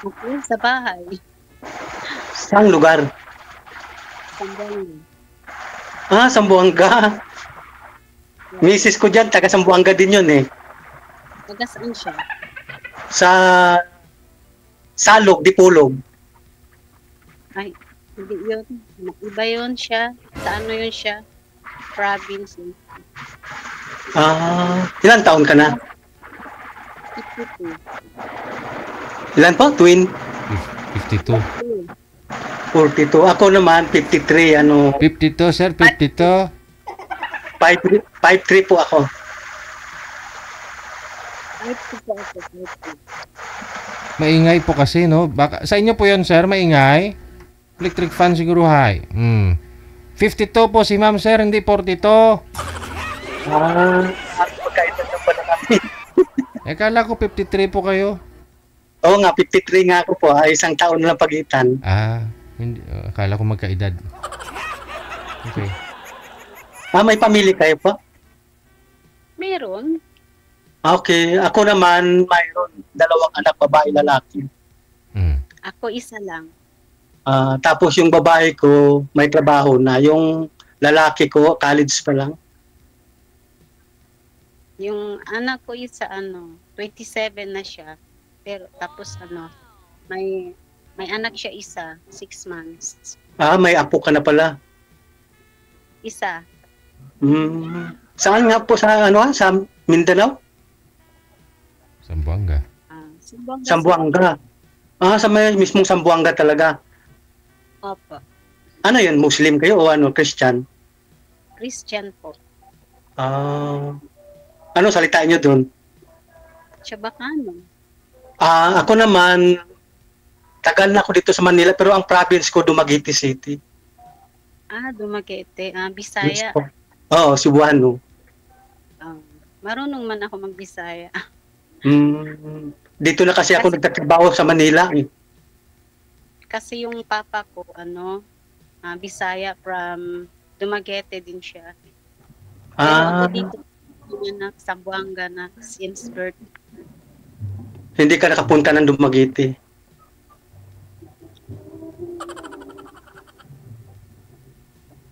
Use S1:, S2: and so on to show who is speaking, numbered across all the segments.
S1: Ako sa bahay,
S2: Saang lugar?
S1: Sambuanga.
S2: Sambuanga.
S1: Yeah.
S2: Misis ko dyan, taga Sambuanga din yun eh.
S1: Taga saan siya?
S2: Sa Salog, Dipolog.
S1: Ay, hindi yun. Iba yun siya. Sa ano yun siya? Province yun.
S2: Ilan taon ka na?
S1: 52.
S2: Ilan po? Twin?
S3: 52.
S2: 42. Ako naman, 53.
S3: 52, sir, 52.
S2: 5'3" po ako.
S1: 52 po ako. 52.
S3: Maingay po kasi, no? Baka, sa inyo po yun, sir, maingay? Electric fan siguro, hay. 52 po si ma'am, sir, hindi 42.
S2: Magkaiba na pala kami.
S3: Kala ko 53 po kayo.
S2: Oo nga, 53 nga ako po. Isang taon lang pagitan.
S3: Hindi, akala ko magkaedad. Okay.
S2: May pamilya kayo po?
S1: Meron.
S2: Okay. Ako naman, mayroon 2 anak, babae, lalaki.
S1: Ako isa lang.
S2: Tapos yung babae ko, may trabaho na. Yung lalaki ko, college pa lang.
S1: Yung anak ko isa 27 na siya. Pero tapos may anak siya isa, 6 months.
S2: May apo ka na pala.
S1: Isa.
S2: Saan nga po sa Mindanao?
S3: Sambuanga.
S2: Sambuanga. Sa may mismong Sambuanga talaga.
S1: Opo.
S2: Ano yun? Muslim kayo o Christian?
S1: Christian po.
S2: Ano salitaan nyo dun?
S1: Chabacano.
S2: Ako naman, tagal na ako dito sa Manila, pero ang province ko, Dumaguete City.
S1: Dumaguete. Bisaya.
S2: Oo, Cebuano.
S1: Marunong man ako mag-Bisaya.
S2: Dito na kasi ako nagtatrabaho sa Manila.
S1: Kasi yung papa ko, Bisaya from Dumaguete din siya. Pero ako dito, Sambuanga na since birth.
S2: Hindi ka nakapunta ng Dumaguete.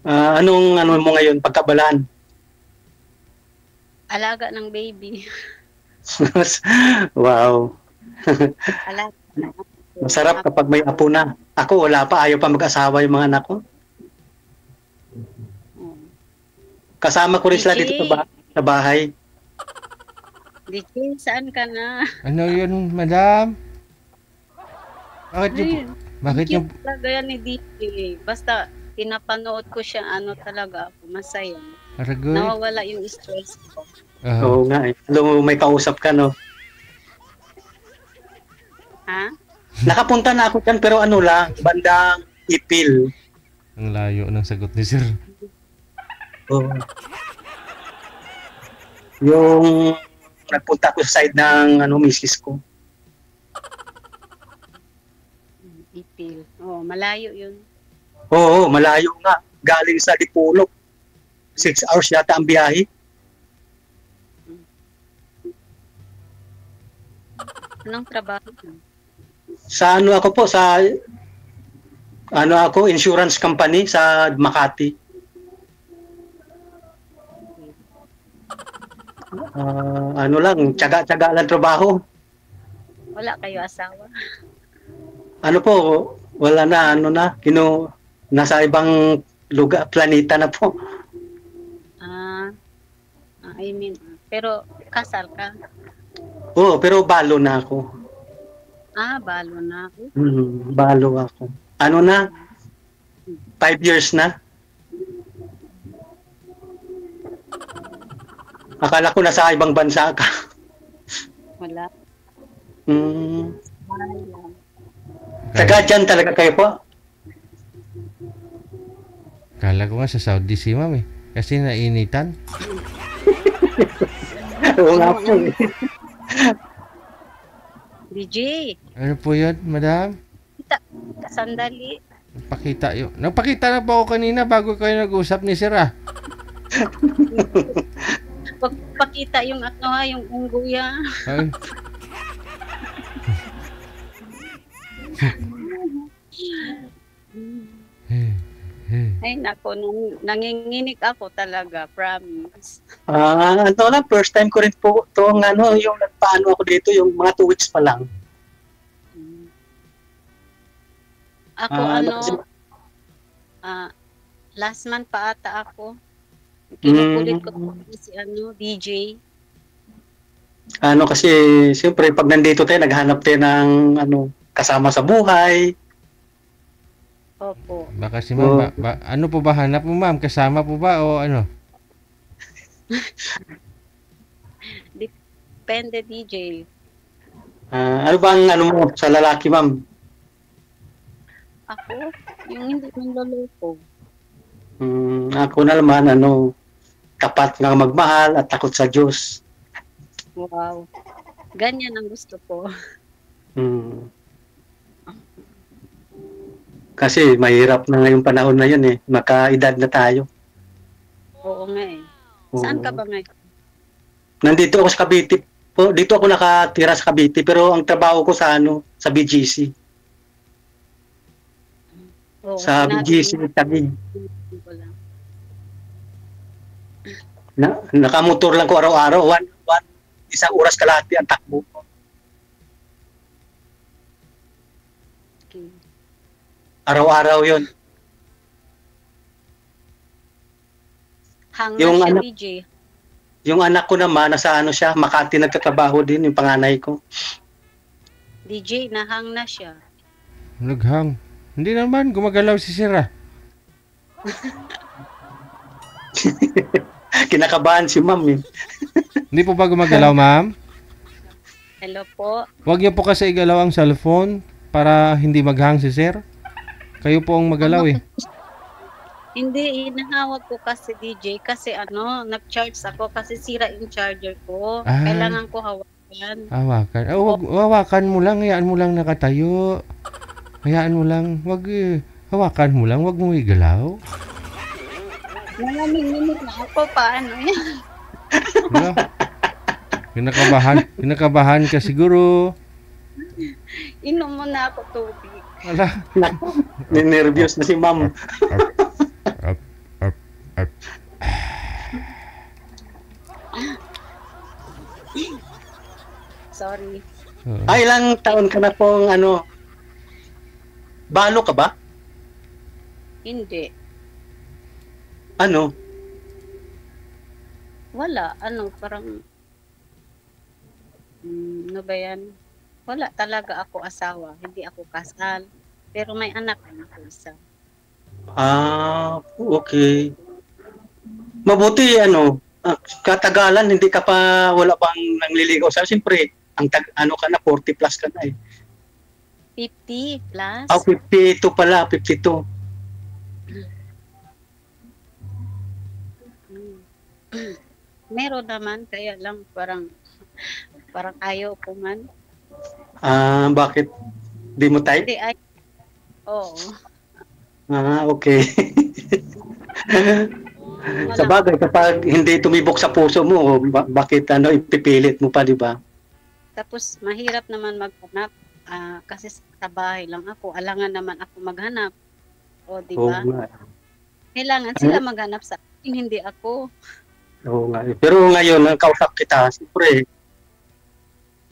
S2: Anong mo ngayon, pagkabalaan?
S1: Alaga ng baby.
S2: Wow.
S1: Alaga.
S2: Masarap kapag may apo na. Ako, wala pa. Ayaw pa mag-asawa yung mga anak ko. Kasama ko rin sila dito sa bahay.
S1: DJ, saan ka na?
S3: Ano yun, madam? Bakit yung...
S1: Talaga yan ni DJ. Basta, pinapanood ko siya, talaga ako, masaya.
S3: Aragoy?
S1: Nawawala yung stress ko.
S2: Oo nga eh. May kausap ka, no?
S1: Ha?
S2: Nakapunta na ako dyan, pero bandang Ipil.
S3: Ang layo ng sagot ni sir.
S2: Yung nagpunta ko sa side ng misis ko.
S1: Ipil. Malayo yun.
S2: Oo, malayo nga. Galing sa Dipolog. 6 hours yata ang biyahe.
S1: Anong trabaho mo?
S2: Sa ako po, insurance company sa Makati. Tiyaga-tiyaga lang trabaho.
S1: Wala kayo asawa?
S2: Wala na, nasa ibang lugar, planeta na po.
S1: I mean, pero kasal ka?
S2: Oo, pero balo na ako.
S1: Balo na ako?
S2: Balo ako. 5 years na. Akala ko nasa ibang bansa ka.
S1: Wala.
S2: Taga dyan talaga kayo po?
S3: Kala ko nga sa Saudi si ma'am eh. Kasi nainitan.
S2: Oo nga po eh.
S1: DJ.
S3: Ano po yun, madam?
S1: Sandali.
S3: Nagpakita na po ako kanina bago kayo nag-usap ni sir ah.
S1: Pagpakita yung yung unggoy. Ay nako, nanginginig ako talaga, promise.
S2: Ano lang, first time ko rin po itong ano, yung nagpaano ako dito, yung mga 2 weeks pa lang.
S1: Ako last month pa ata ako. Kinukulit ko si DJ.
S2: Ano kasi, siyempre, pag nandito tayo, naghanap tayo ng kasama sa buhay.
S1: Opo.
S3: Baka si ma'am, ano po ba hanap mo ma'am? Kasama po ba o ano?
S1: Depende, DJ.
S2: Ano bang mo sa lalaki, ma'am?
S1: Ako? Yung hindi manloloko.
S2: Ako na naman, tapat nga magmahal at takot sa Diyos.
S1: Wow. Ganyan ang gusto ko.
S2: Kasi mahirap na ngayong panahon na yun eh. Makaedad na tayo.
S1: Oo nga eh. Saan ka ba ngayon?
S2: Nandito ako sa Cavite. Dito ako nakatira sa Cavite pero ang trabaho ko sa BGC.
S1: Oo,
S2: Sa BGC Taguig. Nakamotor lang ko araw-araw. Isang oras kalahati ang takbo ko.
S1: Okay.
S2: Araw-araw yun.
S1: Hanga
S2: Yung
S1: siya, DJ.
S2: Yung anak ko naman, nasa siya, Makati nagtatrabaho din, yung panganay ko.
S1: DJ, nahang na siya.
S3: Naghang. Hindi naman, gumagalaw si Sira.
S2: Kinakabahan si ma'am eh.
S3: Hindi po ba gumagalaw, ma'am?
S1: Hello po.
S3: Huwag niyo po kasi igalaw ang cellphone para hindi maghang si Sir. Kayo po ang magalaw eh.
S1: Hindi, inahawag ko kasi DJ kasi nag-charge ako kasi sira yung charger ko. Kailangan ko hawakan.
S3: Hawakan. Hawakan mo lang, hayaan mo lang nakatayo. Hayaan mo lang, hawakan mo lang, wag mo igalaw.
S1: Maraming minute na ako, paano yan?
S3: Wala. Kinakabahan ka siguro.
S1: Inom mo na ako tubig.
S3: Wala.
S2: Nervyos na si ma'am.
S1: Sorry.
S2: Ilang taon ka na pong balo ka ba?
S1: Hindi.
S2: Ano?
S1: Wala. Parang ano ba yan? Wala talaga ako asawa. Hindi ako kasal. Pero may anak na ako isa.
S2: Okay. Mabuti, katagalan, hindi ka pa, wala pang nangliligaw. Siyempre, ka na, 40 plus ka na eh.
S1: 50 plus?
S2: 52 pala, 52.
S1: Meron naman, kaya lang parang ayaw ko man.
S2: Bakit? Di mo type?
S1: Hindi, oo.
S2: Okay. Sa bagay, kapag hindi tumibok sa puso mo, bakit ipipilit mo pa, di ba?
S1: Tapos, mahirap naman maghanap. Kasi sa bahay lang ako. Alangan naman ako maghanap. O, di ba? Kailangan sila maghanap sa akin, hindi ako.
S2: Oo nga. Pero ngayon, kausap kita, siyempre,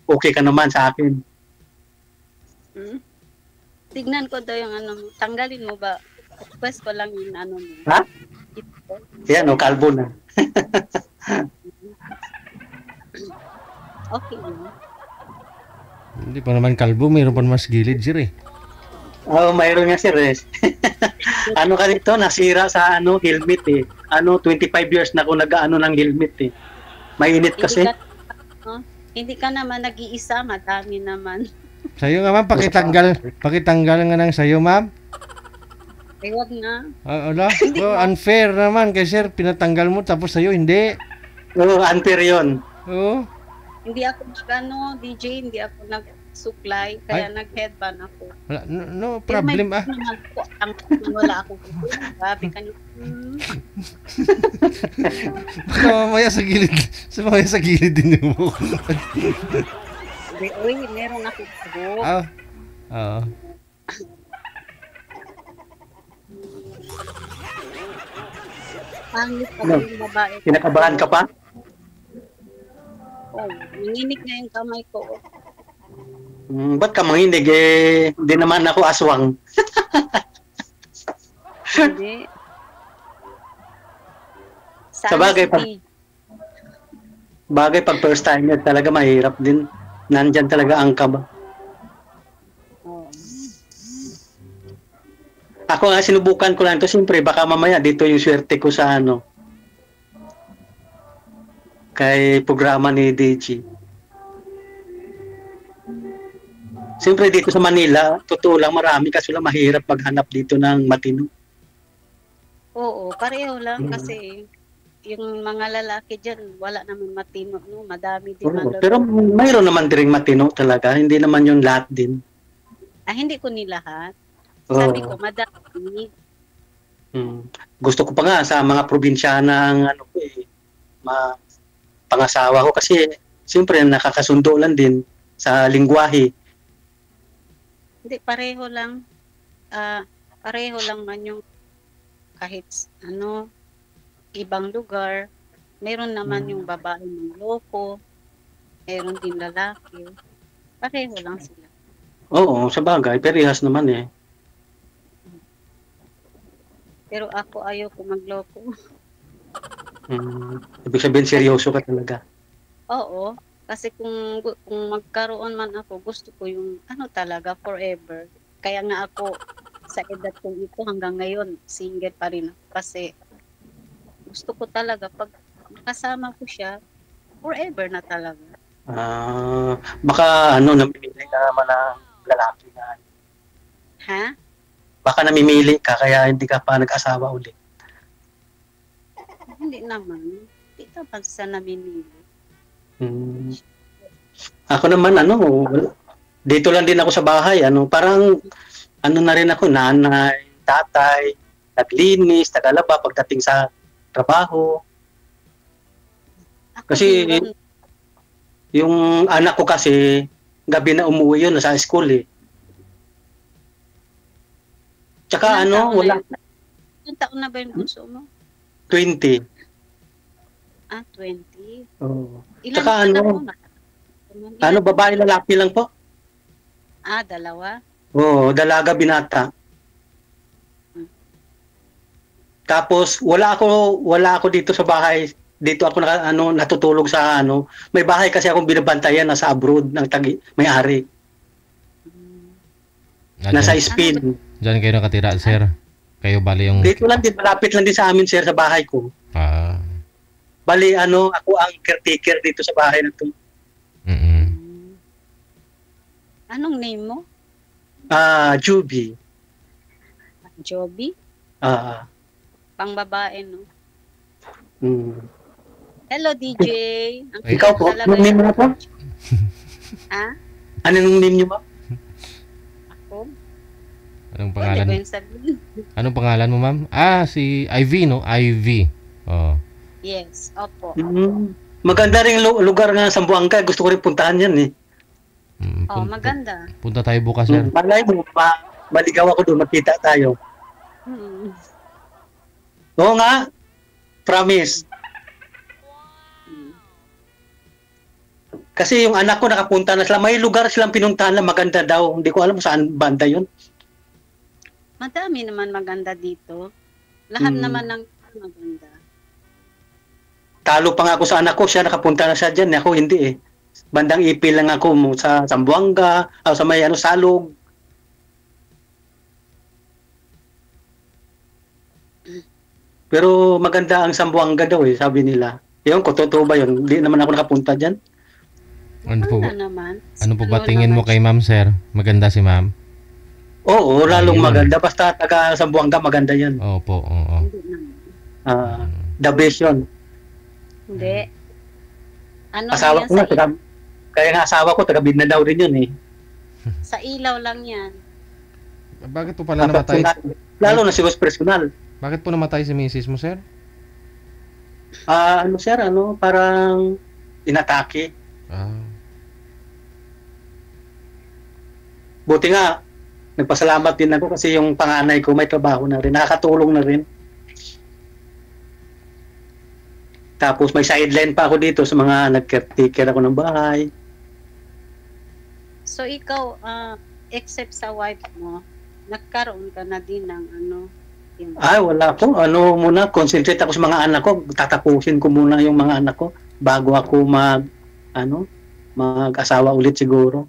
S2: okay ka naman sa akin.
S1: Tignan ko daw yung tanggalin mo ba? Request ko lang yung mo.
S2: Ha? Yan, kalbo na.
S1: Okay.
S3: Hindi pa naman kalbo, mayroon pa mas gilid, Sir eh.
S2: Mayroon nga, Sir eh. Ka dito, nasira sa helmet eh. 25 years na ako nag-ano ng helmet eh. Mainit kasi.
S1: Hindi ka naman nag-iisa, madami naman.
S3: Sa'yo nga ma'am, pakitanggal nga ng sa'yo ma'am.
S1: Ay, wag na.
S3: Unfair naman kay Sir, pinatanggal mo tapos sa'yo hindi.
S2: Unfair yun.
S3: Oo.
S1: Hindi ako DJ, hindi ako nag-supply, kaya nag-headband ako.
S3: No problem ah.
S1: Wala akong sabi ka niyo.
S3: Baka mamaya sa gilid din mo.
S1: Uy, meron ako buhok.
S3: Oo.
S1: Pangit pag
S2: Ano?
S1: yung babae.
S2: Kinakabahan ka pa?
S1: Oh, nanginig na yung kamay ko.
S2: Ba't ka manginig? Eh, hindi naman ako aswang.
S1: Hindi.
S2: Sa
S1: Sana
S2: bagay,
S1: si
S2: pag,
S1: D.
S2: bagay pag first timer talaga mahirap din. Nandyan talaga ang kaba.
S1: Oh.
S2: Ako nga sinubukan ko lang to. Siyempre, baka mamaya dito yung swerte ko sa ano. Kay programa ni DG. Siyempre dito sa Manila, totoo lang marami kasi lang mahirap maghanap dito ng matino.
S1: Oo, pareho lang kasi yung mga lalaki dyan, wala naman matino, no? Madami din
S2: Oo, pero
S1: manloloko.
S2: mayroon naman din matino talaga. Hindi naman yung lahat din.
S1: Ah, hindi ko nilahat.
S2: Oo.
S1: Sabi ko, madami.
S2: Gusto ko pa nga sa mga probinsyana ang ano ko pangasawa ko kasi siyempre nakakasundo lang din sa lingwahe.
S1: Hindi, pareho lang. Pareho lang man yung kahit ano, ibang lugar. Meron naman yung babae ng loko. Meron din lalaki. Pareho lang sila.
S2: Oo, sa bagay, perihas naman eh.
S1: Pero ako ayaw ko magloko.
S2: Ibig sabihin seryoso ka talaga.
S1: Oo. Kasi kung magkaroon man ako, gusto ko yung ano talaga, forever. Kaya nga ako, sa edad kong ito hanggang ngayon, single pa rin ako. Kasi gusto ko talaga, pag kasama ko siya, forever na talaga.
S2: Baka ano, namimili ka naman ng lalaki na.
S1: Ha?
S2: Baka namimili ka kaya hindi ka pa nag-asawa ulit.
S1: Hindi naman. Hindi naman sa namimili.
S2: Ako naman dito lang din ako sa bahay, parang ano na rin ako, nanay, tatay, naglinis, tagalaba pagdating sa trabaho.
S1: Ako
S2: Kasi
S1: din,
S2: yung anak ko kasi gabi na umuwi yun sa school eh. Tsaka
S1: ilang taon na
S2: wala
S1: yun? Ilang taon na ba yung bunso mo?
S2: 20.
S1: 20.
S2: Oh.
S1: Ilan
S2: Tsaka
S1: anak mo na?
S2: babae lalaki lang po.
S1: Dalawa?
S2: Oo, dalaga binata. Tapos wala ako dito sa bahay. Dito ako natutulog sa may bahay kasi akong binabantayan nasa abroad ng may-ari. Nasa Spain.
S3: Diyan kayo nakatira, sir? Kayo bali yung...
S2: Dito lang din, malapit lang din sa amin, sir, sa bahay ko. Bali, ako ang caretaker dito sa bahay na to.
S1: Anong name mo?
S2: Juby.
S1: Joby? Pang babae, no? Hello, DJ.
S2: Ikaw po, anong name mo po?
S1: Ha?
S2: Anong name niyo po?
S1: Ako?
S3: Anong pangalan?
S1: Pwede ba yung sabihin?
S3: Anong pangalan mo, ma'am? Si Ivy, no? Ivy. Oh.
S1: Yes, opo.
S2: Maganda rin lugar nga sa Zamboanga. Gusto ko rin puntahan yan eh.
S1: Maganda.
S3: Punta tayo bukas, sir.
S2: Malay mo, maligaw ako doon, magkita tayo. Oo nga. Promise. Kasi yung anak ko nakapunta na sila. May lugar silang pinuntahan na maganda daw. Hindi ko alam saan banda yun.
S1: Madami naman maganda dito. Lahat naman ng maganda.
S2: Talo pa nga ako sa anak ko. Siya nakapunta na siya dyan. Ako hindi eh. Bandang ipil lang ako sa Zamboanga. Sa may Salog. Pero maganda ang Zamboanga daw eh. Sabi nila. Yung ko, totoo ba yun? Hindi naman ako nakapunta dyan.
S3: Ano po ba tingin mo kay ma'am, sir? Maganda si ma'am?
S2: Oo, lalong maganda. Basta taga Zamboanga, maganda yan.
S3: Opo, oo.
S2: The best yun.
S1: Hindi.
S2: Asawa ko kaya nga asawa ko, taga Mindanao rin yun eh.
S1: Sa ilaw lang yan.
S3: Bakit po pala namatay?
S2: Lalo na si Boss Personal.
S3: Bakit po namatay si misis mo, sir?
S2: Sir, parang inatake. Buti nga, Nagpasalamat din ako kasi yung panganay ko may trabaho na rin, nakakatulong na rin. Tapos may sideline pa ako dito sa mga nag-caretaker ako ng bahay.
S1: So ikaw, except sa wife mo, nagkaroon ka na din ng ano, yung,
S2: Wala po. Ano muna, concentrate ako sa mga anak ko. Tatapusin ko muna yung mga anak ko bago ako mag-asawa ulit siguro.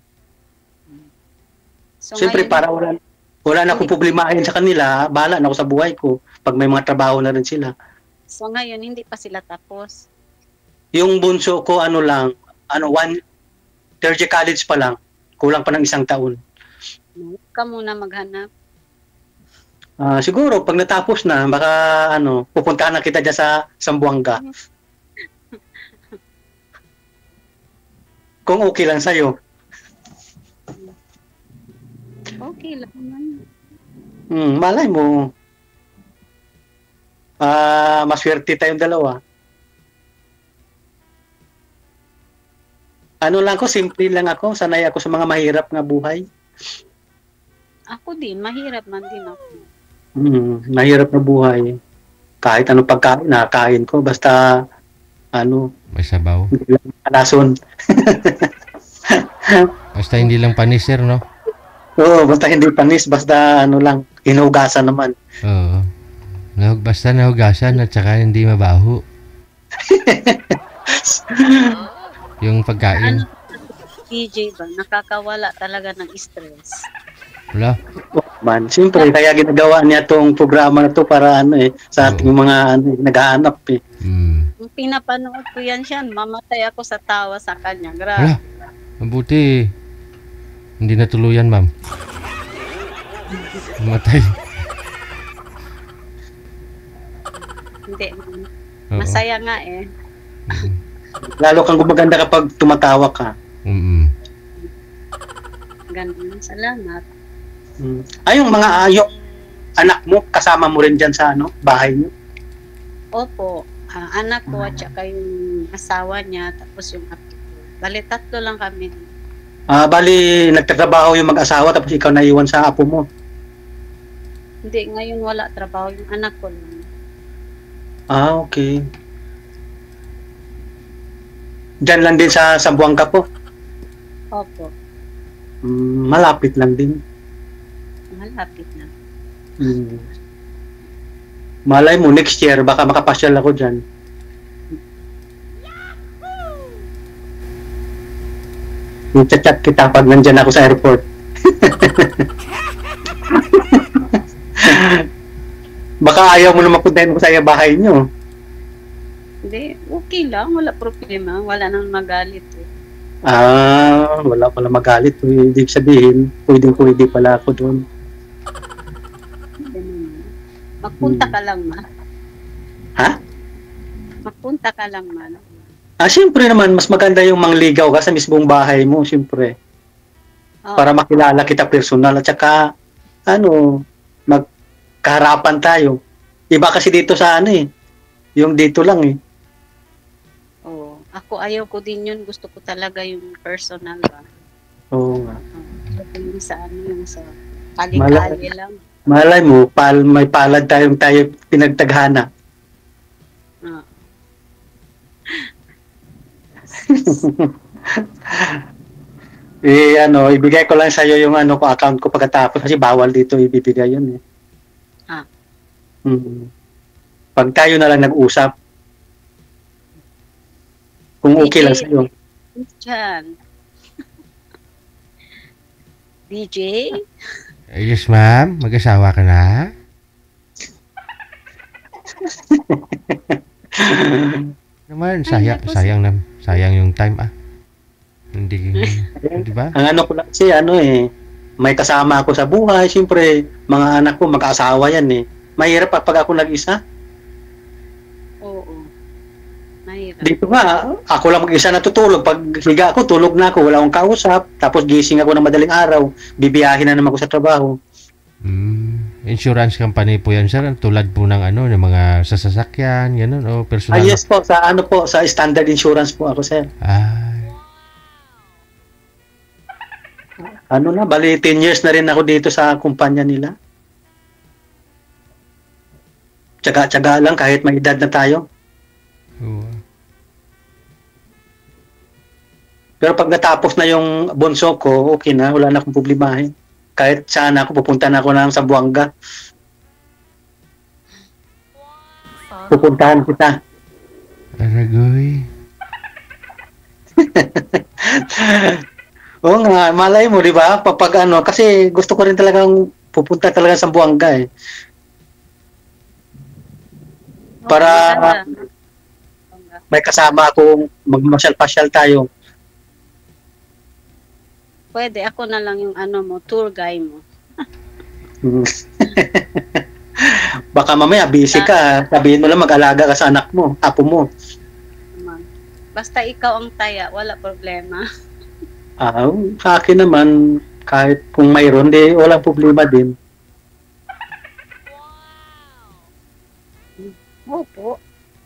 S1: so
S2: Siyempre,
S1: ngayon,
S2: para wala na akong problemahin sa kanila, bahala na ako sa buhay ko pag may mga trabaho na rin sila.
S1: so ngayon hindi pa sila tapos.
S2: Yung bunso ko, third year college pa lang. Kulang pa ng 1 taon.
S1: Huwag ka muna maghanap.
S2: Siguro, pag natapos na, baka pupuntahan na kita dyan sa Zamboanga. Kung okay lang sa'yo.
S1: Okay lang naman.
S2: Malay mo. Maswerte tayong dalawa. Ano lang ko, simple lang ako. Sanay ako sa mga mahirap nga buhay.
S1: Ako din, mahirap man din ako.
S2: Mahirap na buhay. Kahit anong pagkain, nakakain ko. Basta,
S3: May sabaw.
S2: hindi lang kalason.
S3: Basta hindi lang panis, sir, no?
S2: Oo, basta hindi panis. Basta, hinugasan naman.
S3: Oo. Basta nahugasan at saka hindi mabaho. Yung pagkain.
S1: Ano, DJ ba, nakakawala talaga ng stress.
S3: Wala.
S2: Man, siyempre, kaya ginagawa niya tong programa na to para sa ating mga naghahanap eh.
S1: Kung pinapanood ko yan siya, mamatay ako sa tawa sa kanya.
S3: Wala.
S1: Grabe.
S3: Mabuti. Hindi natuluyan, ma'am. Mamatay.
S1: Hindi.
S3: Oo.
S1: Masaya nga eh.
S2: Lalo kang gumaganda kapag tumatawa ka.
S1: Ganun. Salamat.
S2: Yung anak mo, kasama mo rin dyan sa bahay niyo?
S1: Opo. Anak ko at saka yung asawa niya, tapos yung apo ko. Bali, 3 lang kami.
S2: Bali, nagtatrabaho yung mag-asawa tapos ikaw naiwan sa apo mo.
S1: Hindi, ngayon wala trabaho yung anak ko lang.
S2: Okay. Diyan lang din sa Zamboanga po.
S1: Opo.
S2: Malapit lang din.
S1: Malapit na.
S2: Malay mo, next year, baka makapasyal ako dyan. I-chat kita pag nandyan ako sa airport. Baka ayaw mo na mapuntahin ko sa bahay nyo.
S1: Hindi, okay lang. Wala problema. Wala nang magalit eh.
S2: Wala pala magalit. Ibig sabihin, pwede pala ako doon.
S1: Magpunta ka lang man.
S2: Ha?
S1: Magpunta ka lang man.
S2: Siyempre naman, mas maganda yung mangligaw ka sa mismong bahay mo, siyempre.
S1: Oh,
S2: Para makilala kita personal at saka, magkaharapan tayo. Iba kasi dito sa yung dito lang eh.
S1: oh, ako ayaw ko din yun. Gusto ko talaga yung personal ba.
S2: Oo nga.
S1: Yung sa yung sa kali-kali lang.
S2: Malay mo, may palad tayo pinagtaghana.
S1: Ah.
S2: Ibigay ko lang sa iyo yung account ko pagkatapos kasi bawal dito ibibigay yun eh. Pag tayo na lang nag-usap. Kung okay lang sa iyo.
S1: Diyan. DJ?
S3: Yes, ma'am. Mag-asawa ka na? Naman, sayang yung time Hindi, di ba?
S2: Ang ko lang kasi may kasama ako sa buhay, siyempre mga anak ko mag-asawa yan eh. Mahirap pag ako nag-isa.
S1: Oo. Mahirap.
S2: Dito nga, ako lang mag-isa natutulog. Pag higa ako, tulog na ako, wala akong kausap. Tapos gising ako ng madaling araw, bibiyahin na naman ako sa trabaho.
S3: Insurance company po yan, sir. Tulad po ng ng mga sasakyan, ganun, o personal.
S2: Yes po, sa Standard Insurance po ako, sir. Ano na, bali 10 years na rin ako dito sa kumpanya nila. Tsaga-tsaga lang kahit may edad na tayo.
S3: Oo.
S2: Pero pag natapos na yung bunso ko, okay na, wala na akong problemahin. Kahit saan ako, pupunta na ako ng Zamboanga. Pupuntahan kita.
S3: Aragoy.
S2: Oo nga, malay mo, di ba? Kapag ano, kasi gusto ko rin talagang pupunta talaga sa Zamboanga eh. Para
S1: Maganda.
S2: may kasama akong magmasyal-pasyal tayo.
S1: Pwede, ako na lang yung ano mo, tour guide mo.
S2: Mm. Baka mamaya busy ka, sabihin mo lang mag-alaga ka sa anak mo, apo mo.
S1: Basta ikaw ang taya, wala problema.
S2: Sa akin naman, kahit kung mayroon, di walang problema din.
S1: Opo.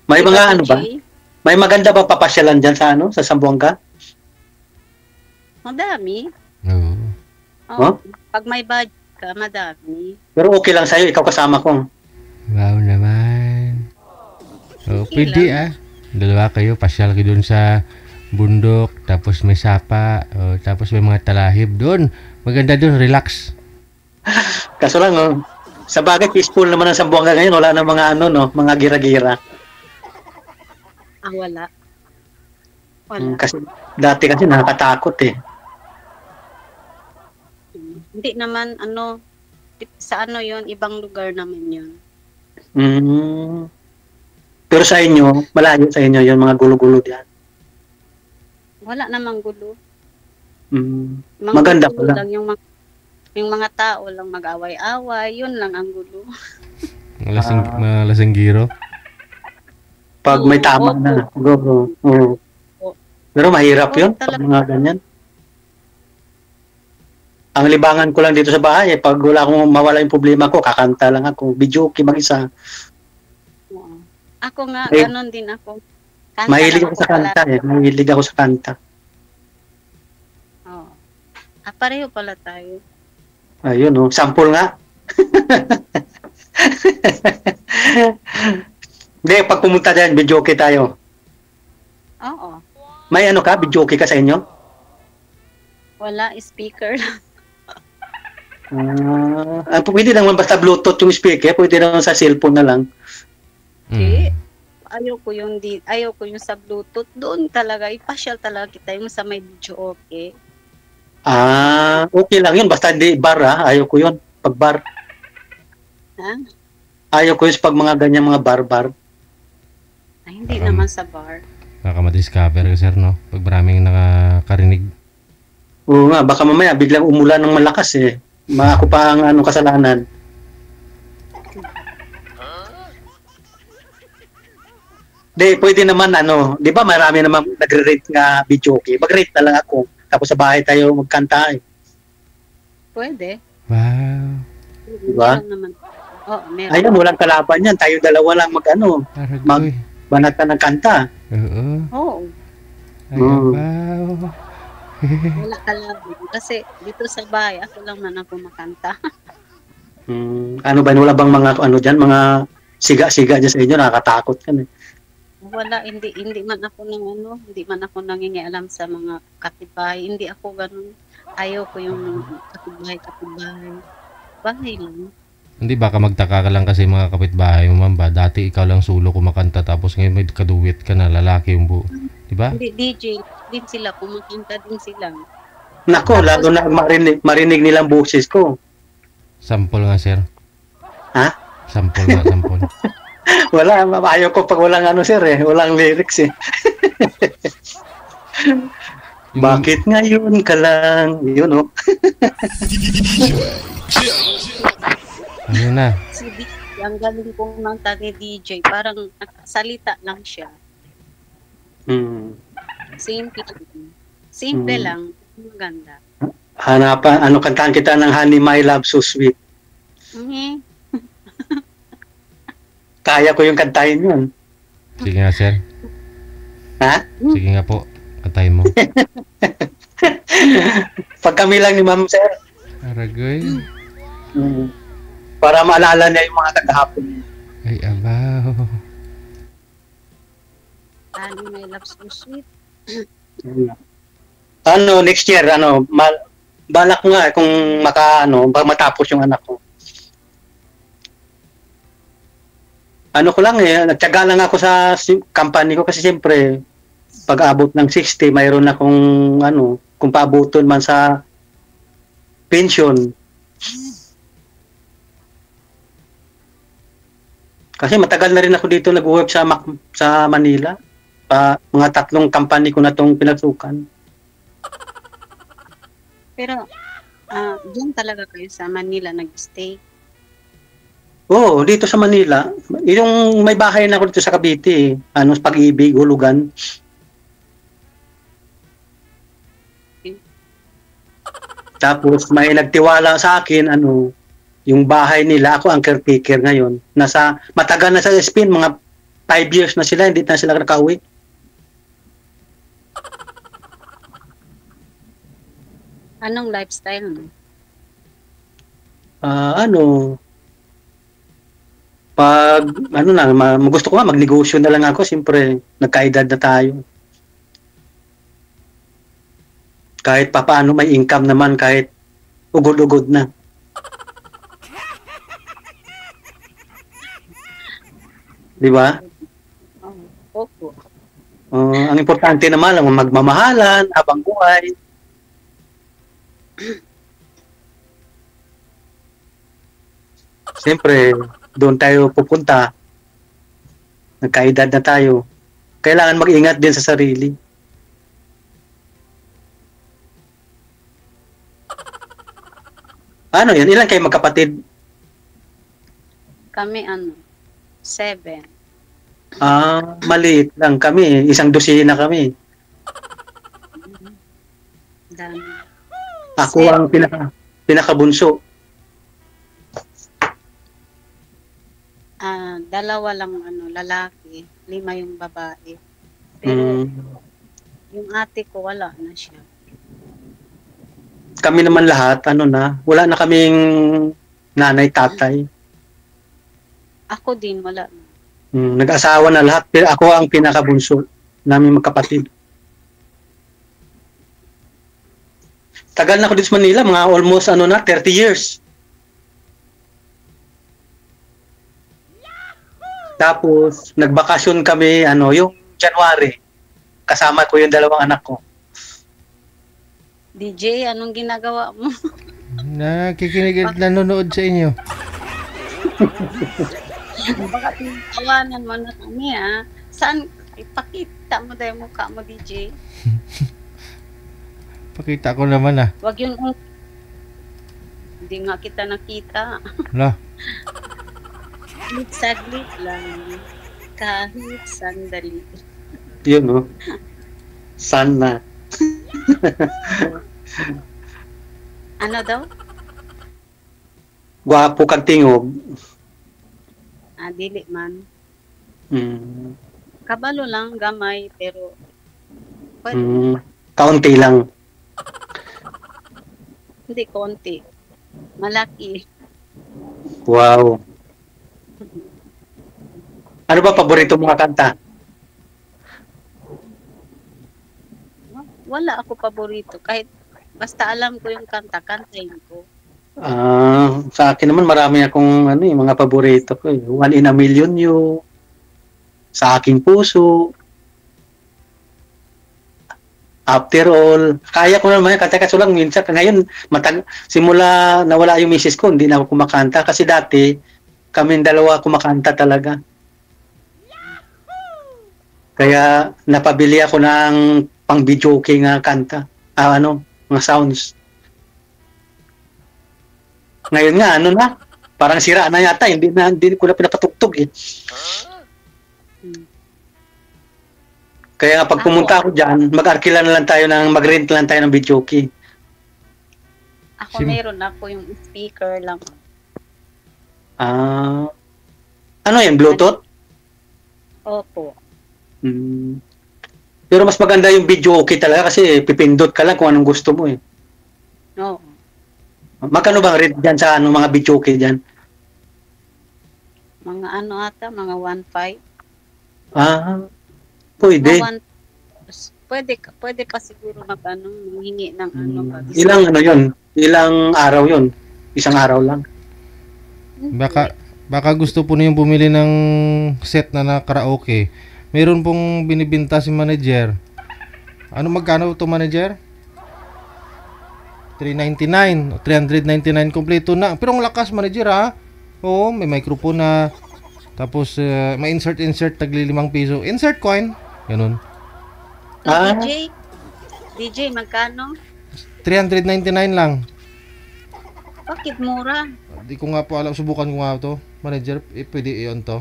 S2: May
S1: Diba,
S2: mga ano ba?
S1: DJ?
S2: May maganda ba papasyalan dyan sa ano, sa Zamboanga?
S1: Madami.
S3: Oo.
S1: Oh,
S2: Huh?
S1: Pag may budget ka, madami.
S2: Pero okay lang sa'yo, ikaw kasama ko.
S3: Wow naman. Oh,
S1: Okay
S3: pwede
S1: lang.
S3: Dalawa kayo, pasyal kayo dun sa bundok, tapos may sapa, tapos may mga talahib doon. Maganda doon, relax.
S2: Kaso lang, sa bagay, peaceful naman ang Zamboanga ngayon, wala na mga ano, no, mga gira-gira.
S1: Wala. Wala.
S2: Kasi dati kasi nakakatakot eh.
S1: Hindi naman, ano, sa ano yon ibang lugar naman yun.
S2: Mm. Pero sa inyo, malayo sa inyo yung mga gulo-gulo diyan.
S1: Wala namang gulo.
S2: Mm.
S1: Mga
S2: Maganda
S1: gulo
S2: pala.
S1: lang yung mga tao lang mag-away-away, yun lang ang gulo.
S3: Mga lasinggiro.
S2: Pag may tama
S1: Opo.
S2: na. Go.
S1: Opo.
S2: Pero mahirap
S1: Opo,
S2: yun, pag mga ganyan. Ang libangan ko lang dito sa bahay, pag wala akong mawala yung problema ko, kakanta lang ako, videoke mag-isa.
S1: Oo. Ako nga,
S2: Eh,
S1: ganon din ako. Kanta
S2: Mahilig
S1: lang
S2: ako sa kanta eh. Mahilig ako sa kanta.
S1: Oo. Pareho pala tayo.
S2: Ayun sample nga. Hindi, pag pumunta dyan, videoke tayo.
S1: Oo.
S2: May ano ka, videoke ka sa inyo?
S1: Wala, speaker lang.
S2: Pwede naman basta Bluetooth yung speaker, pwede naman sa cellphone na lang.
S1: Eh,
S3: Mm.
S1: ayaw ko yung sa Bluetooth. Doon talaga, ipasyal talaga kita yung sa may video okay.
S2: Okay lang yun, basta hindi bar ayaw ko yun, pag bar.
S1: Ha?
S2: Ayaw ko yun pag mga ganyan mga bar-bar.
S1: Ay, hindi naman sa bar.
S3: Baka ma-discover ka, sir, no? Pag maraming nakakarinig.
S2: Oo nga, baka mamaya biglang umulan ng malakas eh. Ako pa ang kasalanan. Pwede naman di ba marami naman nagre-rate nga videoke. Mag-rate na lang ako. Tapos sa bahay tayo magkanta eh.
S1: Pwede.
S3: Wow.
S2: Diba?
S1: Meron naman. Oo, meron.
S2: Ayun, walang kalaban yan. Tayo dalawa lang
S3: Aragoy.
S2: banat ng kanta.
S3: Oo.
S1: Oo.
S3: Ay,
S2: Mm.
S3: wow.
S1: Wala kalaban. Kasi dito sa bahay, ako lang man ako makanta.
S2: Ano ba, wala bang mga dyan, mga siga-siga dyan sa inyo, nakakatakot yan eh.
S1: Wala, hindi man ako nangingialam sa mga kapitbahay. Hindi ako ganun. Ayaw ko yung kapitbahay. Bahay lang.
S3: Hindi, baka magtaka ka lang kasi mga kapitbahay mo, ma'am ba? Dati ikaw lang solo kumakanta tapos ngayon may kaduwit ka na lalaki yung buo. Diba?
S1: Hindi, DJ din sila, kumakanta din sila.
S2: Nako, lalo na marinig nilang boses ko.
S3: Sample nga, sir.
S2: Ha?
S3: Sample nga, sample.
S2: Wala, ayaw ko pag walang sir eh, walang lyrics eh. Bakit ngayon ka lang? Yun
S3: Ayun na.
S1: Si DJ, ang galing kong manta ni DJ, parang salita lang siya. Simple
S2: Hmm.
S1: lang, maganda.
S2: Hanapan, kantahan kita ng Honey My Love So Sweet.
S1: Mhm.
S2: Kaya ko yung kantahin yun.
S3: Sige nga, sir.
S2: Ha?
S3: Sige nga po. Kantahin mo.
S2: Pag kami lang ni Ma'am Sir.
S3: Aragoy.
S2: Mm. Para maalala niya yung mga tagahapon.
S3: Ay, abaw.
S1: Honey, my love, so sweet.
S2: Mm. Ano, next year, balak ko nga kung matapos yung anak ko. Ano ko lang nagtiyaga lang ako sa company ko kasi siyempre, pag abot ng 60, mayroon akong kung paabuton man sa pension. Kasi matagal na rin ako dito nag-work sa Manila. Mga 3 company ko na tong pinagsukan.
S1: Pero, diyan talaga kayo sa Manila nag-stay.
S2: Oo, dito sa Manila. Yung may bahay na ako dito sa Cavite Pag-ibig, Hulugan. Tapos may nagtiwala sa akin, yung bahay nila, ako ang caretaker ngayon. Matagal na sa Spain, mga 5 years na sila, hindi na sila nakauwi.
S1: Anong lifestyle mo?
S2: Pag, gusto ko magnegosyo na lang ako, siyempre, nagkaedad na tayo. Kahit papaano may income naman, kahit ugod-ugod na. Di ba?
S1: Opo.
S2: Ang importante naman lang magmamahalan habang buhay. Siyempre, doon tayo pupunta. Nagkaedad na tayo. Kailangan mag-ingat din sa sarili. Ano yan? Ilan kayo magkapatid?
S1: Kami 7.
S2: Maliit lang kami. 1 dosina kami.
S1: Dami.
S2: Ako ang pinakabunso.
S1: 2 lang lalaki, 5 yung babae. Pero yung ate ko wala na siya.
S2: Kami naman lahat, wala na kaming nanay, tatay.
S1: Ako din wala na.
S2: Nag-asawa na lahat, pero ako ang pinakabunso namin magkapatid. Tagal na ako dito sa Manila, mga almost 30 years. Tapos nagbakasyon kami yung January. Kasama ko yung 2 anak ko.
S1: DJ, anong ginagawa mo?
S3: Nakikinig at nanonood sa inyo.
S1: Baka tinatawanan mo na kami Saan? Ipakita mo daw yung mukha mo, DJ.
S3: Pakita ko naman
S1: Wag yung hindi nga kita nakita.
S3: Lah.
S1: Saglit lang. Kahit sandali.
S2: Yun, sana.
S1: Ano daw?
S2: Gwapo kag tingog.
S1: Dili man.
S2: Kabalo
S1: lang, gamay, pero
S2: kaunti lang.
S1: Hindi konti. Malaki.
S2: Wow. Ano ba paborito mga kanta?
S1: Wala ako paborito. Kahit basta alam ko yung kanta, kantahin ko.
S2: Sa akin naman marami akong mga paborito ko. 1 in a Million You, Sa Aking Puso, After All. Kaya ko naman kanta, kaso lang minsan. Ngayon, simula nawala yung misis ko, hindi na ako kumakanta. Kasi dati, kaming 2 kumakanta talaga. Kaya napabili ako ng pang-videoke nga kanta. Mga sounds. Ngayon nga, parang sira na yata. Hindi ko na pinapatugtog eh. Kaya nga pag pumunta ako dyan, mag-arkila na lang tayo mag-rent lang tayo ng videoke.
S1: Ako meron ako yung speaker lang.
S2: Ano yan? Bluetooth?
S1: Opo.
S2: Pero mas maganda yung video okay talaga kasi pipindot ka lang kung anong gusto mo eh.
S1: Oo.
S2: Magkano bang rate dyan sa anong mga video okay dyan?
S1: Mga ano ata, mga 1.5.
S2: Ah,
S1: Mga
S2: pwede.
S1: 1, pwede pa siguro mag-ano, manghingi ng ano pa.
S2: Ilang ano yun? Ilang araw yun? Isang araw lang.
S3: Baka gusto po niyong bumili ng set na karaoke. Meron pong binibenta si manager. Ano magkano to manager? 399 o 399 kompleto na. Pero ang lakas manager ha. Oo, may microphone na. Tapos may insert tagli 5 piso. Insert coin. Ganun.
S2: Ah.
S1: DJ, magkano?
S3: 399 lang.
S1: Bakit mura?
S3: Di ko nga po alam. Subukan ko nga to. Manager, pwede i-on to.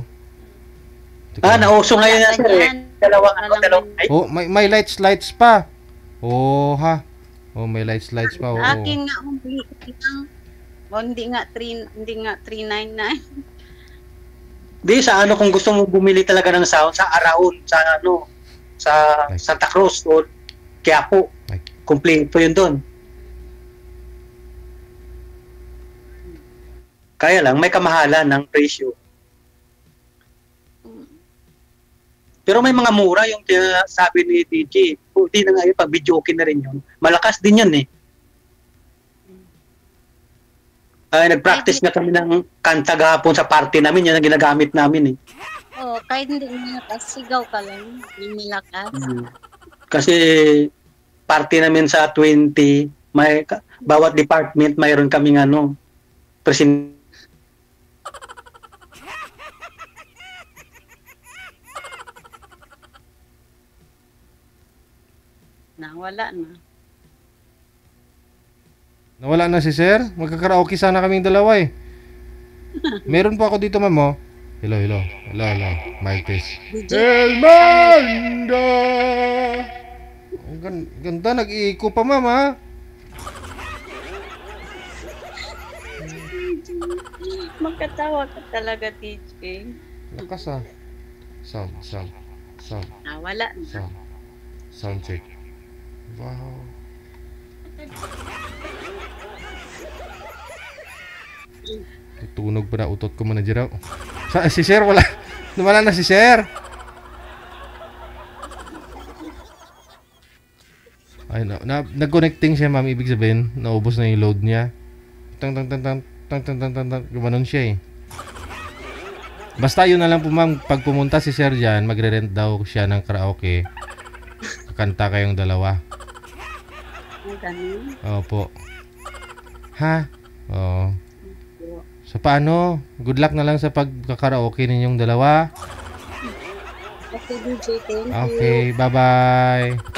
S3: Di ko alam.
S2: Nauso ngayon na sir eh. Dalawang ay,
S3: Oh, may lights pa. Oh, ha. Oh, may lights pa. Oh.
S1: Akin nga hindi nga 399.
S2: di sa ano kung gusto mo bumili talaga ng sound sa Araon, sa ano, sa Santa Cruz o Quiapo. Kompleto yun doon. Kaya lang may kamahalan ng presyo. Pero may mga mura yung sabi ni DJ. Puti na nga yun, pag video okay na rin yun. Malakas din yun eh. Nag-practice na kami ng kanta gahapon sa party namin. Yan ang ginagamit namin eh.
S1: Oo, kahit hindi malakas, sigaw ka lang. Yung malakas.
S2: Kasi party namin sa 20, bawat department mayroon kaming ano,
S1: Nawala na.
S3: Nawala na si sir. Magkakaraoke sana kaming dalawa eh. Meron po ako dito, ma'am, oh. Hello. Mic test. Elmanda! Ang ganda, nag-iiko pa, ma'am, ha?
S1: Magkatawa ka talaga, DJ.
S3: Lakas, ah. Sound.
S1: Nawala na.
S3: Sound check. Wow. Tunog pa na utot ko, manager. Si sir, wala. Nawala na si sir. Ay, nag-connecting siya, ma'am. Ibig sabihin, naubos na yung load niya. Tang. Gumanon siya eh. Basta yun na lang po, ma'am. Pag pumunta si sir dyan, magre-rent daw siya ng karaoke. Kanta kayong dalawa.
S1: Ganun.
S3: Opo. Ha? Oo. So paano? Good luck na lang sa pagkakaraoke ninyong dalawa.
S1: Okay, DJ. Thank you.
S3: Okay, bye-bye.